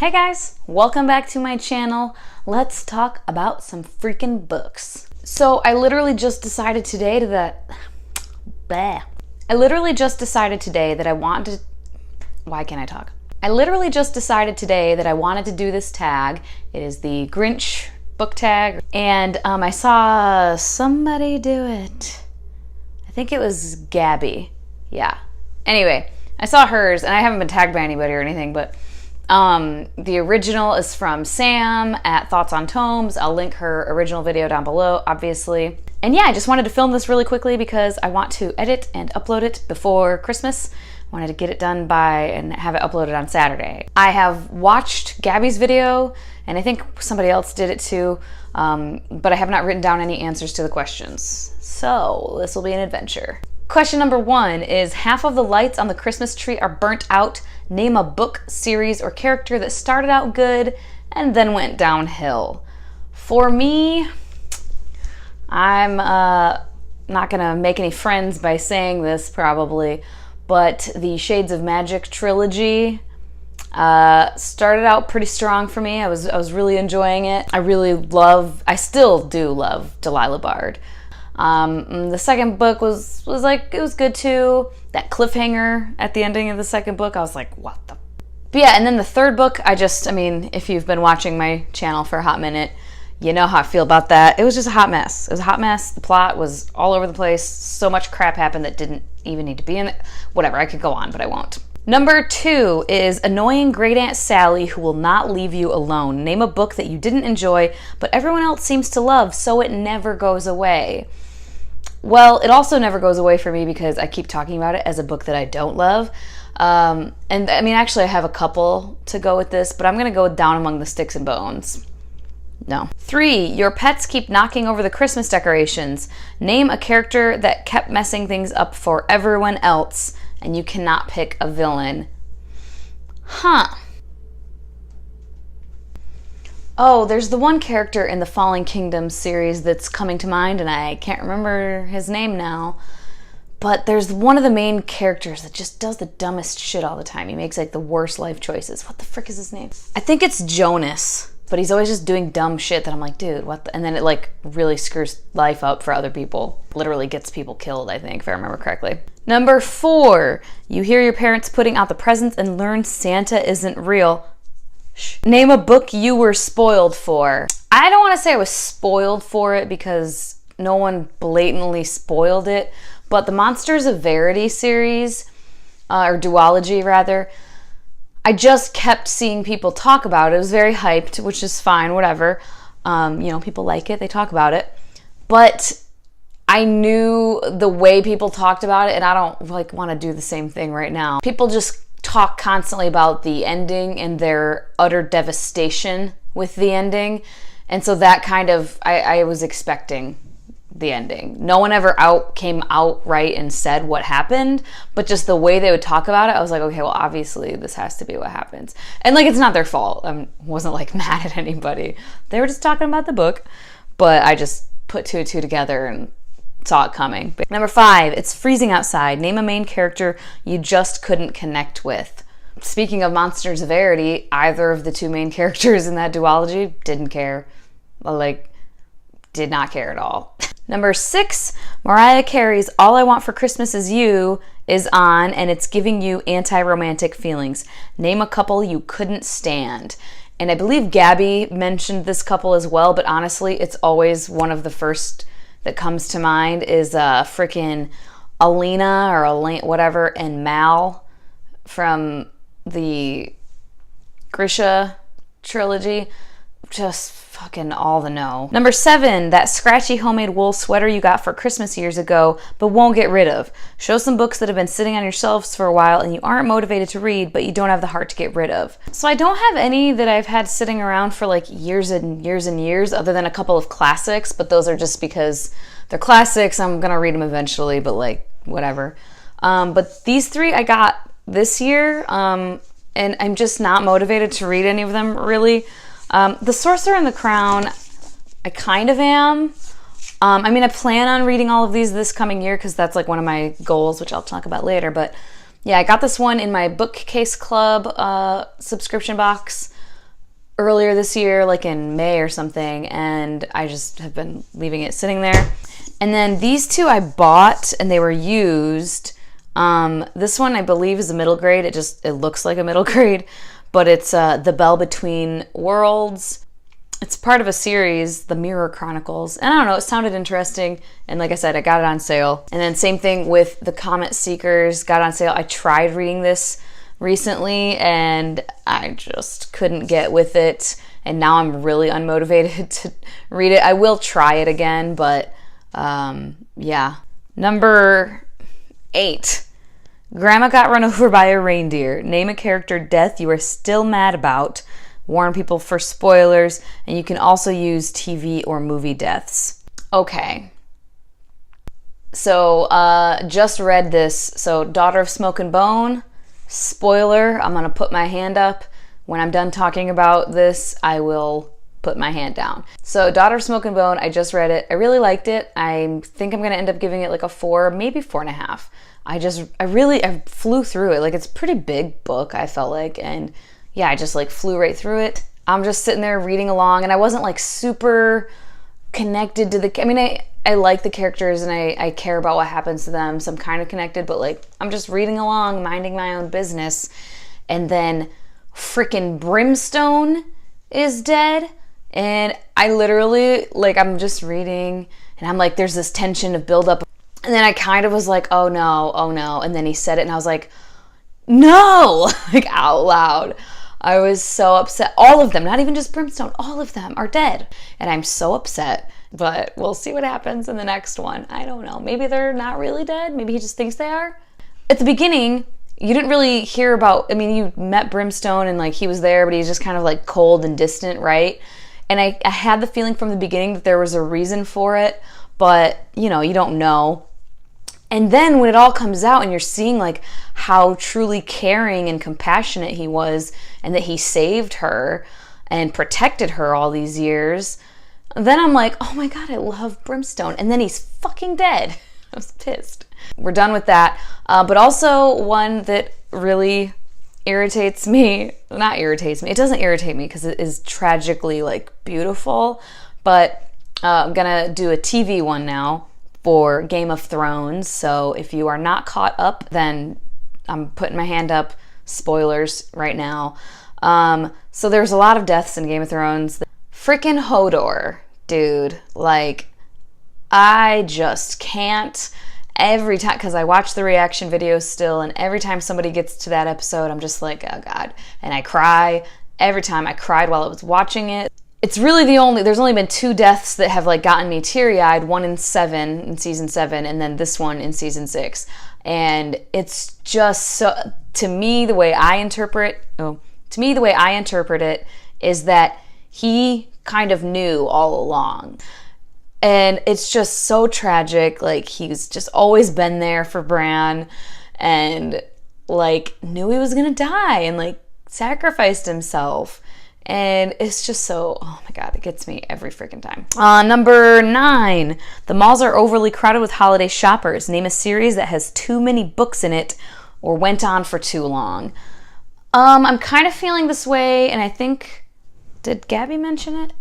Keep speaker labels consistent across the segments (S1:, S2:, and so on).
S1: Hey guys, welcome back to my channel. Let's talk about some freaking books. So I literally just decided today that I wanted to, why can't I talk? I literally just decided today that I wanted to do this tag. It is the Grinch Book Tag, and I saw somebody do it. I think it was Gabby. Yeah. Anyway, I saw hers, and I haven't been tagged by anybody or anything, but the original is from Sam at Thoughts on Tomes. I'll link her original video down below, obviously. And yeah, I just wanted to film this really quickly because I want to edit and upload it before Christmas. I wanted to get it done and have it uploaded on Saturday. I have watched Gabby's video, and I think somebody else did it too, but I have not written down any answers to the questions. So this will be an adventure. Question number 1 is, half of the lights on the Christmas tree are burnt out. Name a book, series, or character that started out good and then went downhill. For me, I'm not gonna make any friends by saying this probably, but the Shades of Magic trilogy started out pretty strong for me. I was really enjoying it. I still do love Delilah Bard. The second book was good too. That cliffhanger at the ending of the second book, I was like, what the? But yeah, and then the third book, if you've been watching my channel for a hot minute, you know how I feel about that. It was just a hot mess. It was a hot mess. The plot was all over the place. So much crap happened that didn't even need to be in it. Whatever, I could go on, but I won't. Number 2 is annoying Great Aunt Sally who will not leave you alone. Name a book that you didn't enjoy, but everyone else seems to love, so it never goes away. Well, it also never goes away for me because I keep talking about it as a book that I don't love. And I mean, actually, I have a couple to go with this, but I'm going to go Down Among the Sticks and Bones. No. 3, your pets keep knocking over the Christmas decorations. Name a character that kept messing things up for everyone else, and you cannot pick a villain. Huh. Oh, there's the one character in the Fallen Kingdom series that's coming to mind, and I can't remember his name now. But there's one of the main characters that just does the dumbest shit all the time. He makes like the worst life choices. What the frick is his name? I think it's Jonas, but he's always just doing dumb shit that I'm like, dude, what the? And then it like really screws life up for other people. Literally gets people killed, I think, if I remember correctly. Number 4, you hear your parents putting out the presents and learn Santa isn't real. Name a book you were spoiled for. I don't want to say I was spoiled for it because no one blatantly spoiled it, but the Monsters of Verity series, or duology rather, I just kept seeing people talk about it. It was very hyped, which is fine, whatever. People like it, they talk about it. But I knew the way people talked about it, and I don't want to do the same thing right now. People just talk constantly about the ending and their utter devastation with the ending, and so that kind of I was expecting the ending. No one ever came out right and said what happened, but just the way they would talk about it, I was like, okay, well obviously this has to be what happens. And it's not their fault. I wasn't mad at anybody. They were just talking about the book, but I just put 2 and 2 together and saw it coming. Number 5, it's freezing outside. Name a main character you just couldn't connect with. Speaking of Monsters of Verity, either of the 2 main characters in that duology didn't care. Did not care at all. Number 6, Mariah Carey's All I Want for Christmas Is You is on, and it's giving you anti-romantic feelings. Name a couple you couldn't stand. And I believe Gabby mentioned this couple as well, but honestly, it's always one of the first that comes to mind is frickin' Alina or Elaine, whatever, and Mal from the Grisha trilogy. Just fucking all the no. Number 7, that scratchy homemade wool sweater you got for Christmas years ago but won't get rid of. Show some books that have been sitting on your shelves for a while and you aren't motivated to read, but you don't have the heart to get rid of. So I don't have any that I've had sitting around for years and years and years, other than a couple of classics, but those are just because they're classics. I'm gonna read them eventually, but whatever. But these 3 I got this year, and I'm just not motivated to read any of them really. The Sorcerer and the Crown, I kind of am. I plan on reading all of these this coming year because that's one of my goals, which I'll talk about later. But yeah, I got this one in my bookcase club subscription box. earlier this year, like in May or something, and I just have been leaving it sitting there. And then these two I bought, and they were used. This one I believe is a middle grade. It looks like a middle grade, but it's The Bell Between Worlds. It's part of a series, The Mirror Chronicles. And I don't know, it sounded interesting. And like I said, I got it on sale. And then same thing with The Comet Seekers, got on sale. I tried reading this recently and I just couldn't get with it. And now I'm really unmotivated to read it. I will try it again, but yeah. Number 8. Grandma got run over by a reindeer. Name a character death you are still mad about. Warn people for spoilers, and you can also use TV or movie deaths. Okay. So, just read this. So, Daughter of Smoke and Bone, spoiler, I'm gonna put my hand up. When I'm done talking about this, I will put my hand down. So, Daughter of Smoke and Bone, I just read it. I really liked it. I think I'm gonna end up giving it like a 4, maybe 4.5. I flew through it. Like, it's a pretty big book, I felt like, and yeah, I just like flew right through it. I'm just sitting there reading along, and I wasn't like super connected to I like the characters and I care about what happens to them, so I'm kind of connected, but like I'm just reading along, minding my own business, and then freaking Brimstone is dead, and I literally, like, I'm just reading, and I'm like, there's this tension of buildup, and then I kind of was like, oh no, and then he said it, and I was like, no, like out loud. I was so upset. All of them, not even just Brimstone, all of them are dead. And I'm so upset, but we'll see what happens in the next one. I don't know. Maybe they're not really dead. Maybe he just thinks they are. At the beginning, you didn't really hear about, you met Brimstone and like he was there, but he's just kind of like cold and distant, right? And I had the feeling from the beginning that there was a reason for it, but you don't know. And then when it all comes out and you're seeing like how truly caring and compassionate he was and that he saved her and protected her all these years, then I'm like, oh my God, I love Brimstone. And then he's fucking dead. I was pissed. We're done with that. But also one that really irritates me, not irritates me, it doesn't irritate me because it is tragically like beautiful, but I'm gonna do a TV one now for Game of Thrones. So if you are not caught up, then I'm putting my hand up, spoilers right now. So there's a lot of deaths in Game of Thrones. Frickin' Hodor, dude, like, I just can't. Every time, because I watch the reaction videos still, and every time somebody gets to that episode, I'm just like, oh God. And I cry. Every time I cried while I was watching it. It's really there's only been 2 deaths that have like gotten me teary-eyed, one in season 7, and then this one in season 6. And it's just so, to me, the way I interpret it is that he kind of knew all along. And it's just so tragic. Like, he's just always been there for Bran and like knew he was gonna die and like sacrificed himself. And it's just so, oh my God, it gets me every freaking time. Number 9, the malls are overly crowded with holiday shoppers. Name a series that has too many books in it or went on for too long. I'm kind of feeling this way, and I think, did Gabby mention it?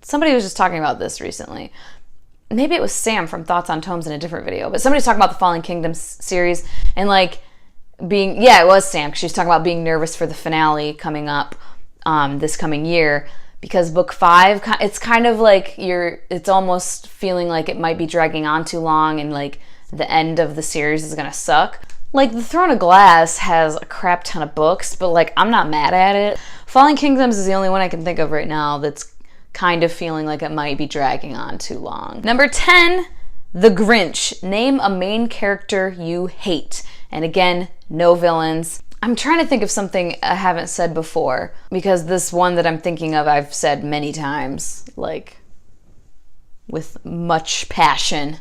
S1: Somebody was just talking about this recently. Maybe it was Sam from Thoughts on Tomes in a different video, but somebody's talking about the Fallen Kingdom series and like it was Sam, because she was talking about being nervous for the finale coming up this coming year, because book 5, it's kind of like it's almost feeling like it might be dragging on too long and like the end of the series is gonna suck. Like, The Throne of Glass has a crap ton of books, but like I'm not mad at it. Fallen Kingdoms is the only one I can think of right now that's kind of feeling like it might be dragging on too long. Number 10, The Grinch. Name a main character you hate. And again, no villains. I'm trying to think of something I haven't said before, because this one that I'm thinking of I've said many times, like with much passion.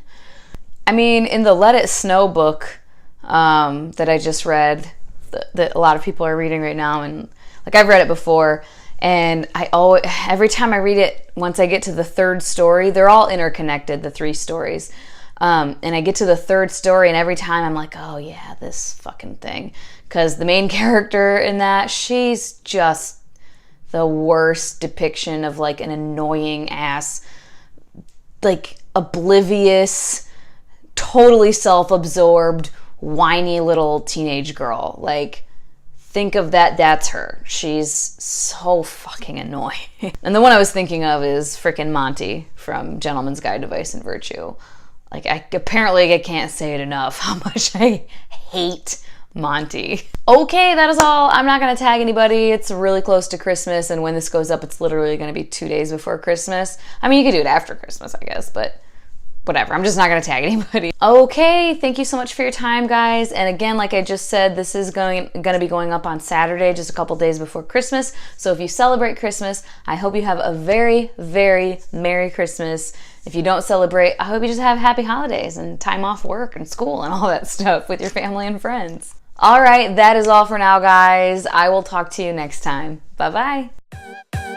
S1: In the Let It Snow book that I just read, that a lot of people are reading right now, and like I've read it before, and every time I read it, once I get to the 3rd story, they're all interconnected, the 3 stories. And I get to the 3rd story, and every time I'm like, oh yeah, this fucking thing. Because the main character in that, she's just the worst depiction of like an annoying ass, like oblivious, totally self-absorbed, whiny little teenage girl. Like, think of that, that's her. She's so fucking annoying. And the one I was thinking of is freaking Monty from Gentleman's Guide to Vice and Virtue. Like, apparently I can't say it enough how much I hate Monty. Okay, that is all. I'm not gonna tag anybody. It's really close to Christmas, and when this goes up, it's literally gonna be 2 days before Christmas. I mean, you could do it after Christmas, I guess, but whatever. I'm just not gonna tag anybody. Okay, thank you so much for your time, guys. And again, like I just said, this is gonna be going up on Saturday, just a couple days before Christmas. So if you celebrate Christmas, I hope you have a very, very Merry Christmas. If you don't celebrate, I hope you just have happy holidays and time off work and school and all that stuff with your family and friends. All right, that is all for now, guys. I will talk to you next time. Bye-bye.